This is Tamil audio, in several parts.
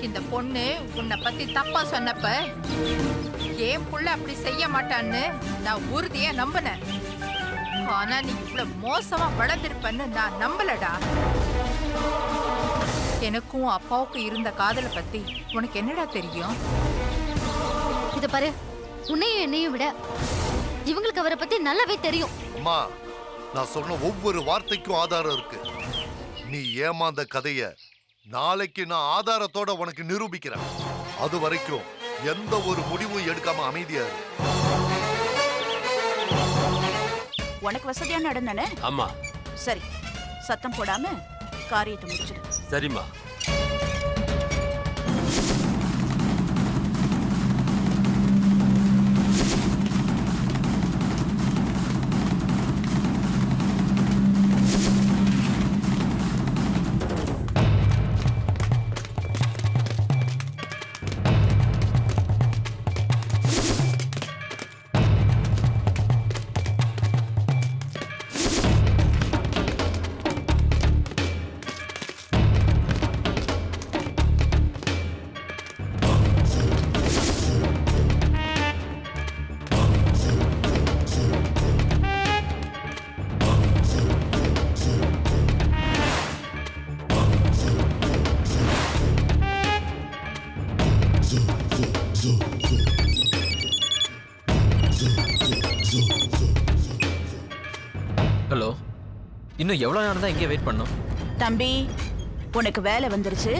இந்த பொண்ணு உன்னை பத்தி தப்பா சொன்னப்ப ஏன் புள்ள அப்படி செய்ய மாட்டான்னு நான் உறுதியா நம்பினேன். ஆனா நீ இவ்வளவு மோசமா வளர்ந்திருப்பன்னு நான் நம்பலடா. எனக்கும் அப்பாவுக்கும் இருந்த காதலை பத்தி உனக்கு என்னடா தெரியும்? இத பாரு, உன்னையும் என்னையும் விட இவங்களுக்கு அவரை பத்தி நல்லாவே தெரியும். அம்மா, நான் சொன்ன ஒவ்வொரு வார்த்தைக்கும் ஆதாரம் இருக்கு. நீ ஏமாந்த கதைய நாளைக்கு நான் ஆதாரத்தோட உனக்கு நிரூபிக்கிறேன். அது வரைக்கும் எந்த ஒரு முடிவும் எடுக்காம அமைதியா இரு. உனக்கு வசதியான இடம் தானே? ஆமா. சரி, சத்தம் போடாம காரியத்தை முடிச்சிடு. சரிம்மா. ஹலோ, இன்னும் எவ்வளவு நேரம் தான் இங்கே வெயிட் பண்ணோம்? தம்பி, உனக்கு வேலை வந்துருச்சு,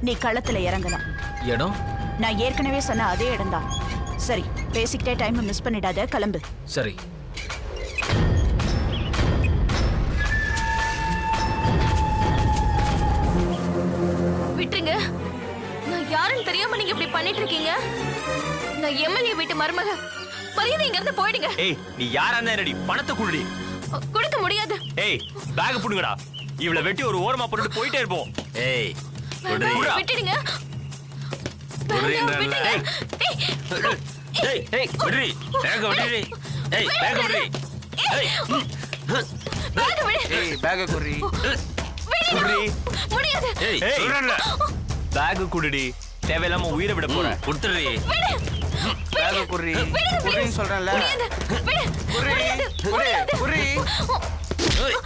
நீ களத்துல இறங்கலாம். இடம் நான் ஏற்கனவே சொன்ன அதே இடம்தான். சரி, பேசிக்கிட்டே டைம் மிஸ் பண்ணிடாத, கிளம்பு. சரி. விட்டுருங்க. நான் யாருன்னு தெரியாம நீங்க இப்படி பண்ணிட்டு இருக்கீங்க. நான் எம்எல்ஏ வீட்டு மருமக. மரியாதை இங்க இருந்து போயிடுங்க. ஏய், நீ யாரா இருந்தா என்னடி? பணத்தை குடுடி. கொடுக்க முடியாது. ஏய், பேக் புடுங்கடா. இவள வெட்டி ஒரு ஓரமா போட்டுட்டு போயிட்டே இருப்போம். ஏய், விட்டுடுங்க. ஏய், ஏய், விடுடி. பேக் விடுடி. ஏய், பேக் விடுடி. ஏய், ஏய், பேக் குடி. குடுடி. முடியாது. ஏய், சொல்றேன்ல. பேக் குடுடி. தேவையில்லாம உயிரை விட போற. கொடுத்துடுடி. பேக் குடி. குடின்னு சொல்றேன்ல. குடி. குடி. குடி. ஏய்.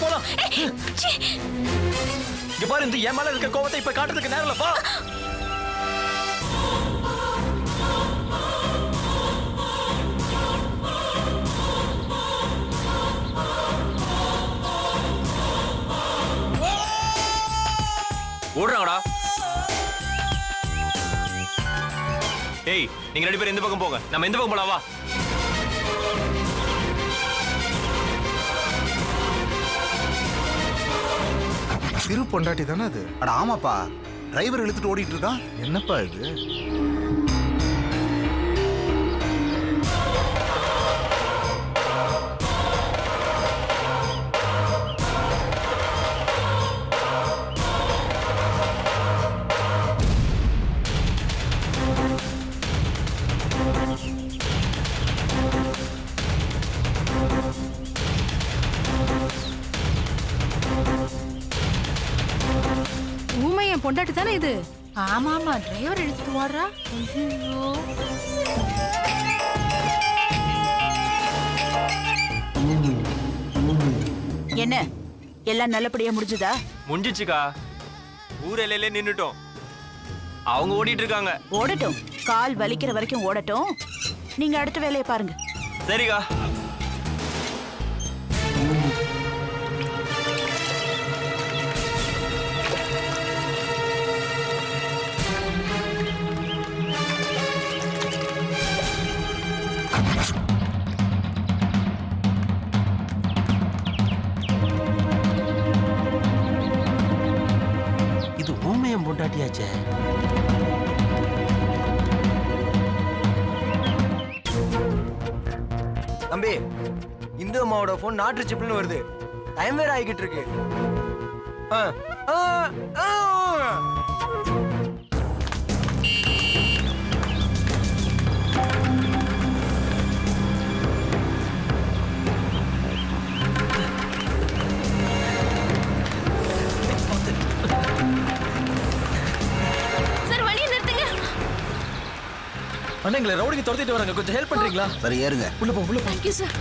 போலாம். இங்க பாரு, இந்த என் மேல இருக்க கோவத்தை இப்ப காட்டுறதுக்கு நேரம் இல்ல. பா. ஓடுறாங்கடா. ஏய், நீங்க ரெண்டு பேரும் எந்த பக்கம் போங்க, நம்ம எந்த பக்கம் போலாம். வா. சிறு பொண்டாட்டி தானே அது? அட ஆமாப்பா, டிரைவர் இழுத்துட்டு ஓடிட்டு இருக்கான். என்னப்பா இது? பொண்டாட்டி தானே இது? ஆமா ஆமா, டிரைவர் எடுத்துட்டு வாடுறா. ஐயோ, என்ன எல்லாம் நல்லபடியா முடிஞ்சதா? முடிஞ்சிச்சுக்கா. ஊர் எல்லையிலே நின்னுட்டோம். அவங்க ஓடிட்டு இருக்காங்க. ஓடட்டும், கால் வலிக்கிற வரைக்கும் ஓடட்டும். நீங்க அடுத்த வேலையை பாருங்க. சரிக்கா. இது ஊமையம் பொண்டாட்டியாச்சே. தம்பி, இந்து அம்மாவோட போன் நாட் ரீச்சபிள்னு வருது. டைம் வேற ஆகிட்டு இருக்கு. ஆ, ஆ, ஆ. சார் வழியை நிறுத்துங்க. அண்ணா எங்களை ரவுடிக்கு துரத்திட்டு வராங்க, கொஞ்சம் ஹெல்ப் பண்றீங்களா? சரி ஏறுங்க. உள்ள போ, உள்ள போ. Thank you sir.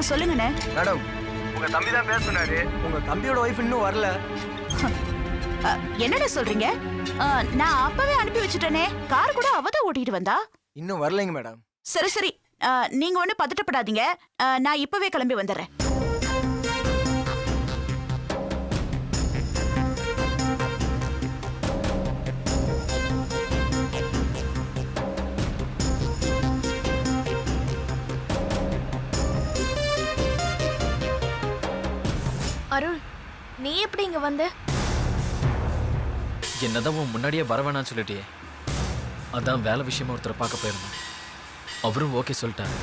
சொல்லுங்கண்ணே. மேடம், உங்க தம்பி தான் பேச சொன்னாரு. உங்க தம்பியோட ஒய்ஃப் இன்னும் வரல. என்னடா சொல்றீங்க? நான் அப்பவே அனுப்பி வச்சுட்டேனே. கார் கூட அவதான் ஓட்டிட்டு வந்தா. இன்னும் வரலைங்க மேடம். சரி சரி, நீங்க ஒண்ணு பதட்டப்படாதீங்க. நான் இப்பவே கிளம்பி வந்துடுறேன். அருள், நீ எப்படி இங்க வந்த? என்னதான் உன் முன்னாடியே வர வேணாம்னு சொல்லிட்டியே. அதான் வேலை விஷயமா ஒருத்தரை பார்க்க போயிருந்தேன். அவரும் ஓகே சொல்லிட்டாரு.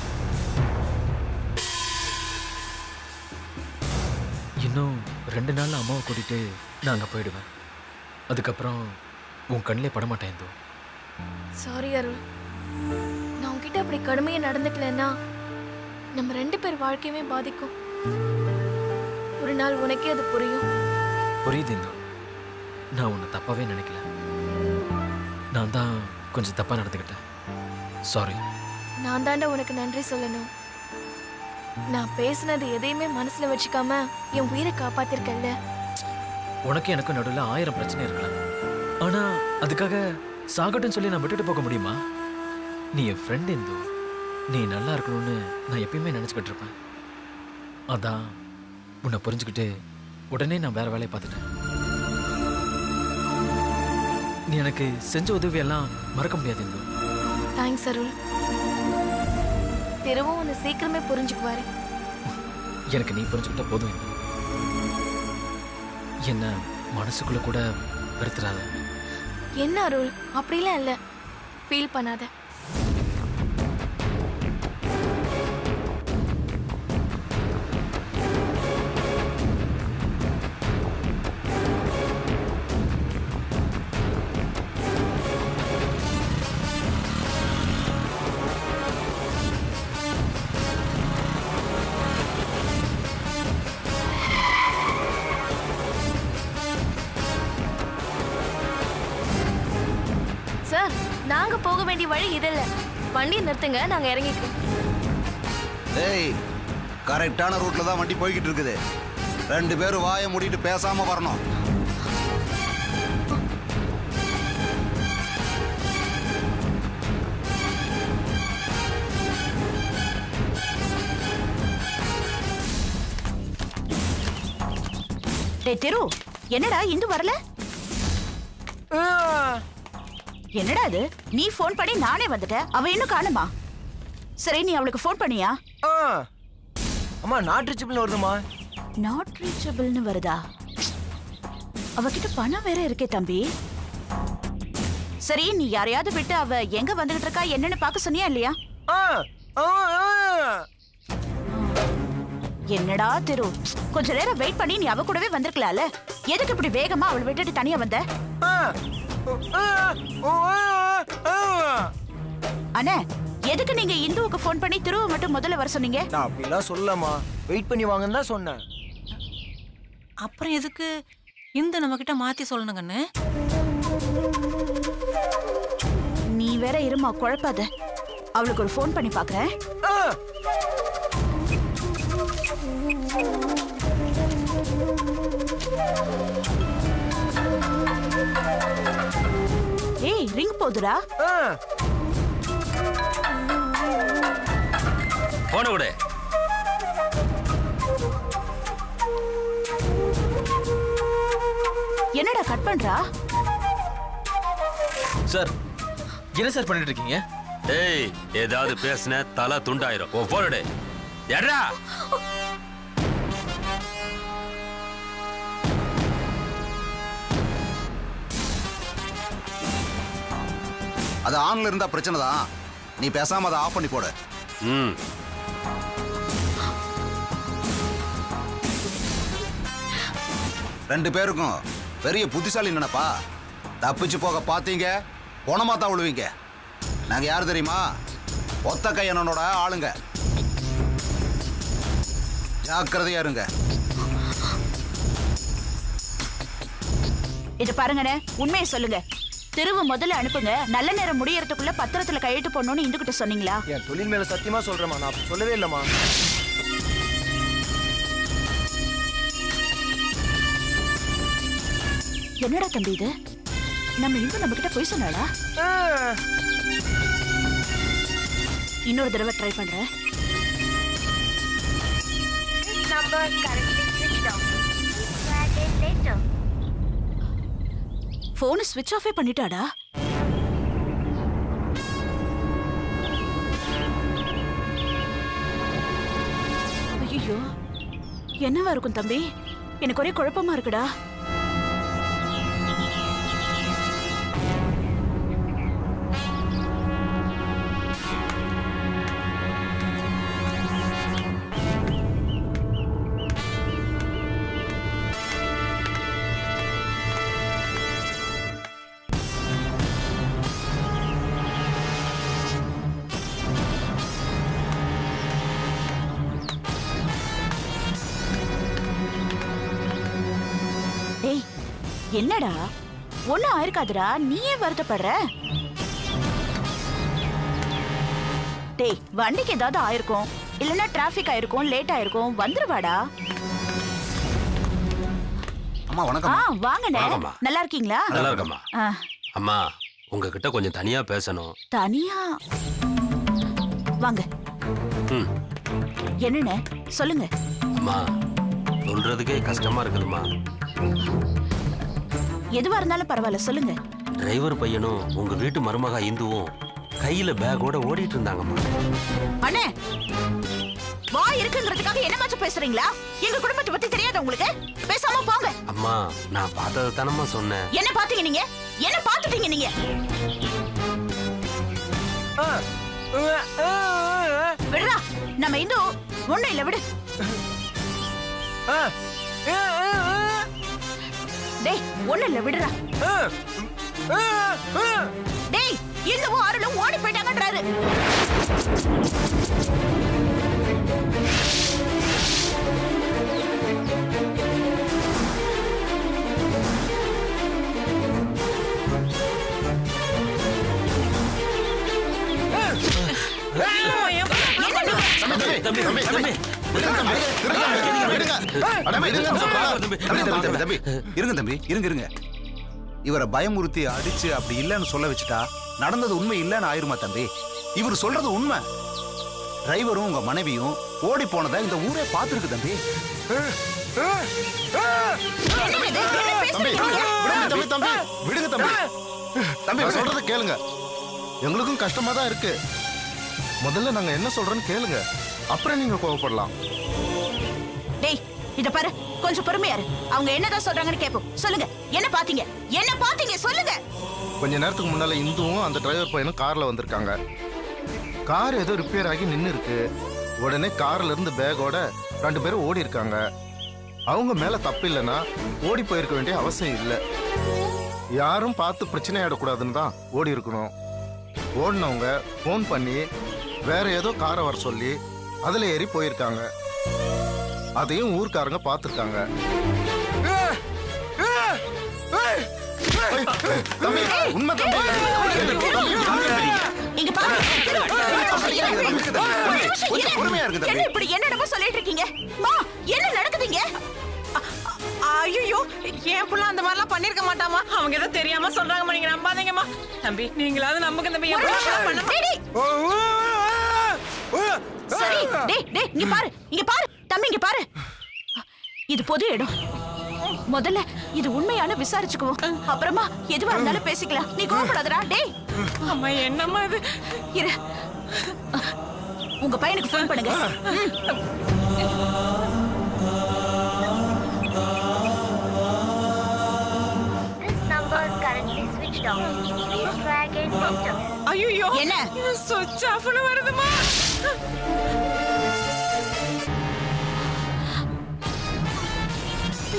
இன்னும் 2 நாள்ல அம்மாவை கூட்டிட்டு நான் அங்க போயிடுவேன். அதுக்கப்புறம் உன் கண்ணிலே படமாட்டேன். இந்தோ சாரி அருள், நான் உன்கிட்ட அப்படி கடுமையா நடந்துக்கலன்னா நம்ம 2 பேர் வாழ்க்கையுமே பாதிக்கும். ஒரு நாள் உனக்கே அது புரியும். புரியுது இந்தோ. நான் உன்னை தப்பாவே நினைக்கல. நான் தான் கொஞ்சம் தப்பா நடந்துக்கிட்டேன். சாரி. நான் தாண்டா உனக்கு நன்றி சொல்லணும். நான் பேசினது எதையுமே மனசுல வச்சுக்காம என் உயிரை காப்பாத்திருக்கல்ல. உனக்கு எனக்கு நடுவில் 1000 பிரச்சனை இருக்கலாம். ஆனா அதுக்காக சாகட்டும்னு சொல்லி நான் விட்டுட்டு போக முடியுமா? நீ என் ஃப்ரெண்ட் இந்து. நீ நல்லா இருக்கணும்னு நான் எப்பயுமே நினைச்சுக்கிட்டு இருப்பேன். அதான் உன்னை புரிஞ்சுக்கிட்டு உடனே நான் வேற வேலையை பார்த்துட்டேன். நீ எனக்கு செஞ்ச உதவியெல்லாம் மறக்க முடியாது இந்து. தேங்க்ஸ் அருள். திருவும் உன்னை சீக்கிரமே புரிஞ்சுக்குவாரு. எனக்கு நீ புரிஞ்சுக்கிட்ட போதும் இந்து. என்ன மனசுக்குள்ள கூட வெறுத்துறாத. என்ன அருள், அப்படிலாம் இல்ல. ஃபீல் பண்ணாத. சார், நாங்க போக வேண்டிய வழி இதல்ல. வண்டியை நிறுத்துங்க, நாங்க இறங்கிக்கிறோம். டேய், கரெக்டான ரூட்ல தான் வண்டி போய்கிட்டு இருக்குது. 2 பேரும் வாயை மூடிட்டு பேசாம வரணும். டேய் திரு, என்னடா இந்து வரல? என்னடா அது? நீ போன் பண்ணி நானே வந்துட்டேன், அவ இன்னும் காணுமா? சரி, நீ அவளுக்கு போன் பண்ணியா? அம்மா, நாட் ரீச்சபிள்னு வருதுமா. நாட் ரீச்சபிள்னு வருதா? அவகிட்ட பணம் வேற இருக்கே தம்பி. சரி, நீ யாரையாவது விட்டு அவ எங்க வந்துகிட்டு இருக்கா என்னன்னு பார்க்க சொன்னியா இல்லையா? என்னடா திரு, கொஞ்ச நேரம் வெயிட் பண்ணி நீ அவ கூடவே வந்திருக்கலாம்ல. எதுக்கு இப்படி வேகமா அவள் விட்டுட்டு தனியா வந்த? அண்ணே, எதுக்கு நீங்க இந்துவுக்கு போன் பண்ணி திருவ மட்டும் முதல்ல வர சொன்னீங்க? நான் அப்படிலாம் சொல்லமா, வெயிட் பண்ணி வாங்கன்னு தான் சொன்னேன். அப்புறம் எதுக்கு இந்து நம்ம கிட்ட மாத்தி சொல்லணுங்கன்னு? நீ வேற இருமா குழப்பாத. அவளுக்கு ஒரு ஃபோன் பண்ணி பாக்குறேன். ஏய் ரிங் போதுடா. போன விடு. என்னடா கட் பண்றா? சார் என்ன சார் பண்ணிட்டு இருக்கீங்க? ஏய் ஏதாவது பேசுன தலை துண்டாயிரும். ஓ போன் விடு. எட்ரா. அது ஆன்ல இருந்தா பிரச்சனை தான். நீ பேசாம அதை ஆஃப் பண்ணி போடு. ம். ரெண்டு பேருக்கும் பெரிய புத்திசாலி நினைப்பா. தப்பிச்சு போக பாத்தீங்க, போனமா தான் விழுவீங்க. நாங்க யாரு தெரியுமா? ஒத்த கையனோட ஆளுங்க. ஜாக்கிரதையா இருங்க. இத பாருங்கண்ணே, உண்மையை சொல்லுங்க. திருவு முதல்ல அனுப்புங்க. நல்ல நேரம் முடியறதுக்குள்ள பத்திரத்துல கையெழுத்து போடணும்னு இந்துகிட்ட சொன்னீங்களா? என் தொழில் மேல சத்தியமா சொல்றேம்மா, நான் அப்படி சொல்லவே இல்லம்மா. என்னடா தம்பி இது? நம்ம இந்து நம்ம கிட்ட போய் சொன்னாளா? இன்னொரு தடவை ட்ரை பண்றேன். போன் ஸ்விட்ச் ஆஃபே பண்ணிட்டாடா. ஐயோ, என்னவா இருக்கும் தம்பி? எனக்கு ஒரே குழப்பமா இருக்குடா. டேய், என்னடா ஒண்ணும் ஆயிருக்காதுடா, நீ ஏன் வருத்தப்படுற? டேய், வண்டிக்கு ஏதாவது ஆயிருக்கும், இல்லனா டிராபிக் ஆயிருக்கும், லேட் ஆயிருக்கும், வந்துருவாடா. அம்மா வணக்கம். வாங்கண்ணே. நல்லா இருக்கீங்களா? நல்லா இருக்கம்மா. அம்மா உங்ககிட்ட கொஞ்சம் தனியா பேசணும். தனியா? வாங்க. என்னண்ணே சொல்லுங்க. அம்மா சொல்றதுக்கே கஷ்டமா இருக்குதுமா. எதுவா இருந்தாலும் பரவாயில்ல, சொல்லுங்க. டிரைவர் பையனும் உங்க வீட்டு மருமகா இந்துவும் கையில பேக்கோட ஓடிட்டு இருந்தாங்கம்மா. அண்ணே, வாய் இருக்குங்கிறதுக்காக என்ன மாச்சு பேசுறீங்களா? எங்க குடும்பத்தை பத்தி தெரியாத உங்களுக்கு? பேசாம போங்க. அம்மா நான் பார்த்ததை தானம்மா சொன்னேன். என்ன பாத்தீங்க நீங்க? என்ன பாத்துட்டீங்க நீங்க? விடுறா, நம்ம இந்து ஒண்ணும் இல்ல, விடு. டேய், ஒண்ணும் இல்ல, விடுறா. டேய், இந்துவும் அருளும் ஓடி போயிட்டாங்கன்றாரு. இருங்க தம்பி, இருங்க. இவரை பயமுறுத்தி அடிச்சு அப்படி இல்லன்னு சொல்ல வச்சுட்டா நடந்தது உண்மை இல்லன்னு ஆயிருமா தம்பி? இவர் சொல்றது உண்மை. டிரைவரும் உங்க மனைவியும் ஓடி போனதை இந்த ஊரே பார்த்திருக்கு தம்பி. விடுங்க தம்பி. தம்பி சொல்றத கேளுங்க. எங்களுக்கும் கஷ்டமா தான் இருக்கு. முதல்ல நாங்க என்ன சொல்றோன்னு கேளுங்க, அப்புறம் நீங்க கோவப்படலாம். டேய், இத பாரு, கொஞ்சம் பொறுமையா இரு. அவங்க என்னதான் சொல்றாங்கன்னு கேப்போம். சொல்லுங்க, என்ன பாத்தீங்க? என்ன பாத்தீங்க சொல்லுங்க. கொஞ்ச நேரத்துக்கு முன்னால இந்துவும் அந்த டிரைவர் பையனும் கார்ல வந்திருக்காங்க. கார் ஏதோ ரிப்பேர் ஆகி நின்னு இருக்கு. உடனே கார்ல இருந்து பேக்கோட ரெண்டு பேரும் ஓடி இருக்காங்க. அவங்க மேல தப்பு இல்லைன்னா ஓடி போயிருக்க வேண்டிய அவசியம் இல்லை. யாரும் பார்த்து பிரச்சனை ஆயிடக்கூடாதுன்னு தான் ஓடி இருக்கணும். ஓடினவங்க ஃபோன் பண்ணி வேற ஏதோ காரை வர சொல்லி அதுல ஏறி போயிருக்காங்க. அதையும் ஊர்க்காரங்க பார்த்துருக்காங்க. தம்பி உண்மை தம்பி இங்க பாரு கொஞ்சம் பொறுமையா இருக்கு என்ன தம்பி. இப்படி என்னடமா சொல்லிட்டு இருக்கீங்க மா என்ன நடக்குதுங்க ஐயோ என் புள்ள அந்த மாதிரிலாம் பண்ணிருக்க மாட்டாமா. அவங்க ஏதோ தெரியாம சொல்றாங்கம்மா, நீங்க நம்பாதீங்கம்மா. தம்பி நீங்களாவது நம்புங்க தம்பி. என் புள்ள அப்படிலாம் பண்ண மாட்டா. சரி டேய் இங்க பாரு தம்பி இங்க பாரு. இது பொது இடம். முதல்ல இது உண்மையான விசாரிச்சுக்குவோம். அப்புறமா எதுவா இருந்தாலும் பேசிக்கலாம். நீ கோவப்படாதடா. டேய் அம்மா என்னம்மா இது? இரு. உங்க பையனுக்கு ஃபோன் பண்ணுங்க. ஐயோ என்ன? சுவிட்ச் ஆஃப்னு வருதுமா.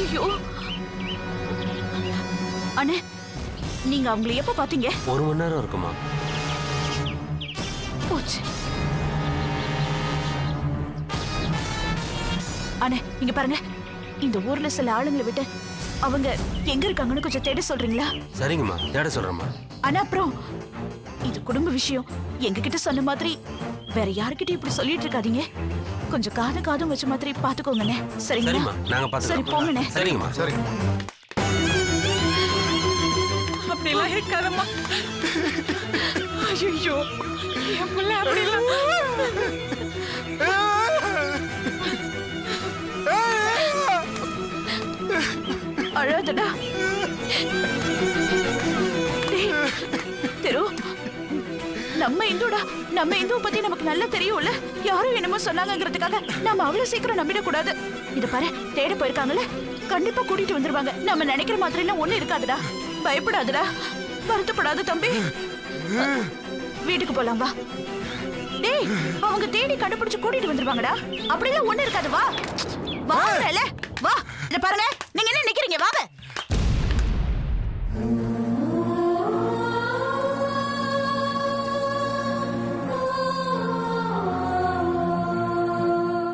ஐயோ அண்ணே, நீங்க அவங்களை எப்ப பாத்தீங்க? 1 மணி நேரம் இருக்குமா? போச்சு. அண்ணே இங்க பாருங்க, இந்த ஊர்ல சில ஆளுங்களை விட்டு அவங்க எங்க இருக்காங்கன்னு கொஞ்சம் தேட சொல்றீங்களா? சரிங்கம்மா, தேட சொல்றேம்மா. ஆனா அப்புறம் இது குடும்ப விஷயம். எங்ககிட்ட சொன்ன மாதிரி வேற யாருக்கிட்ட இப்படி சொல்லிட்டு இருக்காதீங்க. கொஞ்சம் காதும் வச்ச மாதிரி பாத்துக்கோங்கண்ணே. சரிங்களா? சரிம்மா, நாங்க சரி பாத்துக்கிறோம். போங்கண்ணே. சரிங்கம்மா. சரி அப்படிலாம் இருக்காதம்மா. ஐயோ என் புள்ள அப்படிலாம். அழாதடா. டேய், தெரு நம்ம இந்துவை பத்தி நமக்கு நல்லா தெரியும்ல. யாரும் என்னமோ சொன்னாங்கிறதுக்காக நாம அவ்வளவு சீக்கிரம் நம்பிடக்கூடாது. இத பாரு, தேட போயிருக்காங்கல்ல, கண்டிப்பா கூட்டிட்டு வந்துருவாங்க. நம்ம நினைக்கிற மாதிரி எல்லாம் ஒண்ணு இருக்காதுடா. பயப்படாதடா, வருத்தப்படாத தம்பி. வீட்டுக்கு போலாம் வா. டேய் அவங்க தேடி கண்டுபிடிச்சு கூட்டிட்டு வந்துருவாங்கடா. அப்படிலாம் ஒண்ணு இருக்காது. வா வாங்கல வா. இத பாருங்க, நீங்க என்ன நிக்கிறீங்க? வாங்க.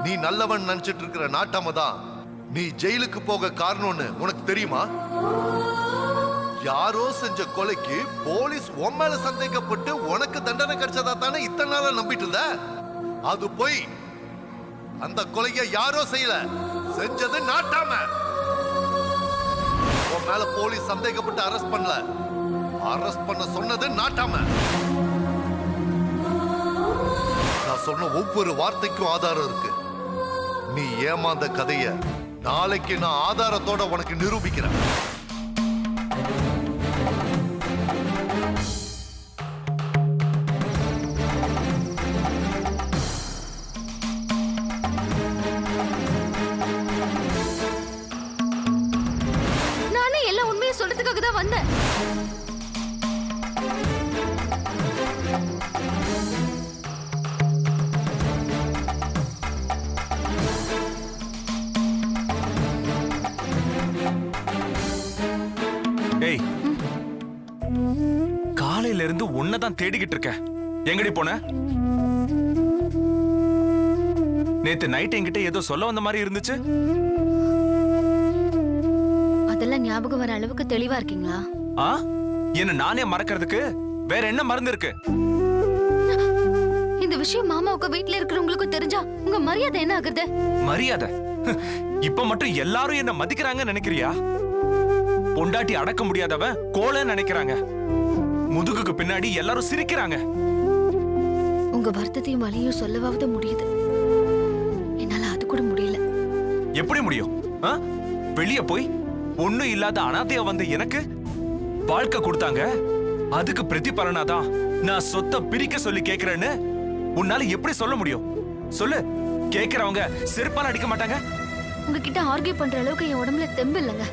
நீ நல்லவன் நினைச்சிட்டு இருக்கிற நாட்டாம தான் நீ ஜெயிலுக்கு போக காரணம்னு உனக்கு தெரியுமா? யாரோ செஞ்ச கொலைக்கு போலீஸ் உன் மேல சந்தேகப்பட்டு உனக்கு தண்டனை கிடைச்சதா தானே இத்தனை நாளா நம்பிட்டு இருந்த. அது போய் அந்த கொலையை யாரோ செய்யல, செஞ்சது நாட்டாம. உன் மேல போலீஸ் சந்தேகப்பட்டு அரெஸ்ட் பண்ணல, அரெஸ்ட் பண்ண சொன்னது நாட்டாம. நான் சொன்ன ஒவ்வொரு வார்த்தைக்கும் ஆதாரம் இருக்கு. நீ ஏமாந்த கதைய நாளைக்கு நான் ஆதாரத்தோட உனக்கு நிரூபிக்கிறேன். நானே எல்லா உண்மையை சொல்றதுக்காக தான் வந்தேன். ஏய், காலையில இருந்து உன்னதான் தேடிக்கிட்டு இருக்க. எங்கடி போன? நேத்து நைட் என்கிட்ட ஏதோ சொல்ல வந்த மாதிரி இருந்துச்சு. அதெல்லாம் ஞாபகம் வர அளவுக்கு தெளிவா இருக்கீங்களா? ஆ? என்ன நானே மறக்கிறதுக்கு வேற என்ன மருந்து இருக்கு? இந்த விஷயம் மாமாவுக்கு வீட்ல இருக்கிறவங்களுக்கு தெரிஞ்சா உங்க மரியாதை என்ன ஆகுது? மரியாதை? இப்ப மட்டும் எல்லாரும் என்ன மதிக்கிறாங்க நினைக்கிறியா? பொண்டாட்டி அடக்க முடியாதவன் கோல நினைக்கிறாங்க. முதுகுக்கு பின்னாடி எல்லாரும் சிரிக்கிறாங்க. உங்க வருத்தத்தையும் வலியும் சொல்லவாவது முடியுது. என்னால அது கூட முடியல. எப்படி முடியும்? வெளிய போய் ஒண்ணும் இல்லாத அனாதையா வந்த எனக்கு வாழ்க்கை கொடுத்தாங்க. அதுக்கு பிரதிபலனாதான் நான் சொத்தை பிரிக்க சொல்லி கேக்குறேன்னு உன்னால எப்படி சொல்ல முடியும்? சொல்லு. கேக்குறவங்க செருப்பால அடிக்க மாட்டாங்க? உங்ககிட்ட ஆர்கியூ பண்ற அளவுக்கு என் உடம்புல தெம்பு இல்லைங்க.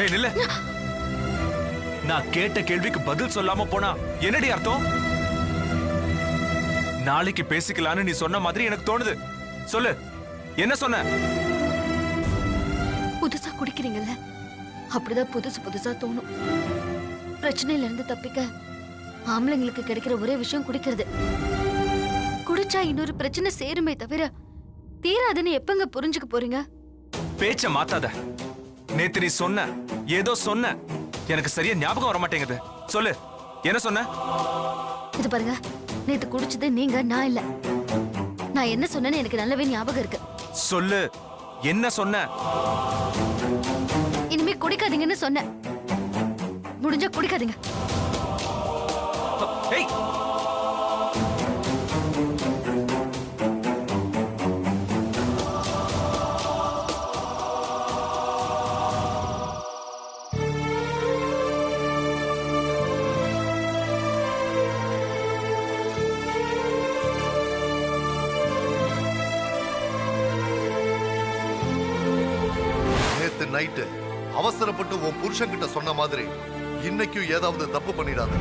ஏய் நில்ல. நான் கேட்ட கேள்விக்கு பதில் சொல்லாம போனா என்னடி அர்த்தம்? நாளைக்கு பேசிக்கலான்னு நீ சொன்ன மாதிரி எனக்கு தோணுது. சொல்லு, என்ன சொன்ன? புதுசா குடிக்கிறீங்கல்ல, அப்படிதான் புதுசா தோணும். பிரச்சனையில இருந்து தப்பிக்க ஆம்பளைங்களுக்கு கிடைக்கிற ஒரே விஷயம் குடிக்கிறது. குடிச்சா இன்னொரு பிரச்சனை சேருமே தவிர தீராதுன்னு எப்பங்க புரிஞ்சுக்க போறீங்க? பேச்ச மாத்தாத. நேத்து நீ சொன்ன, ஏதோ சொன்ன. எனக்கு சரியா ஞாபகம் வர மாட்டேங்குது. சொல்லு, என்ன சொன்ன? இது பாருங்க, நேத்து குடிச்சது நீங்க, நான் இல்ல. நான் என்ன சொன்னேன்னு எனக்கு நல்லாவே ஞாபகம் இருக்கு. சொல்லு, என்ன சொன்ன? இனிமே குடிக்காதீங்கன்னு சொன்னேன். முடிஞ்சா குடிக்காதீங்க. ஏய், நேத்து நைட்டு அவசரப்பட்டு உன் புருஷன் கிட்ட சொன்ன மாதிரி இன்னைக்கும் ஏதாவது தப்பு பண்ணிடாத.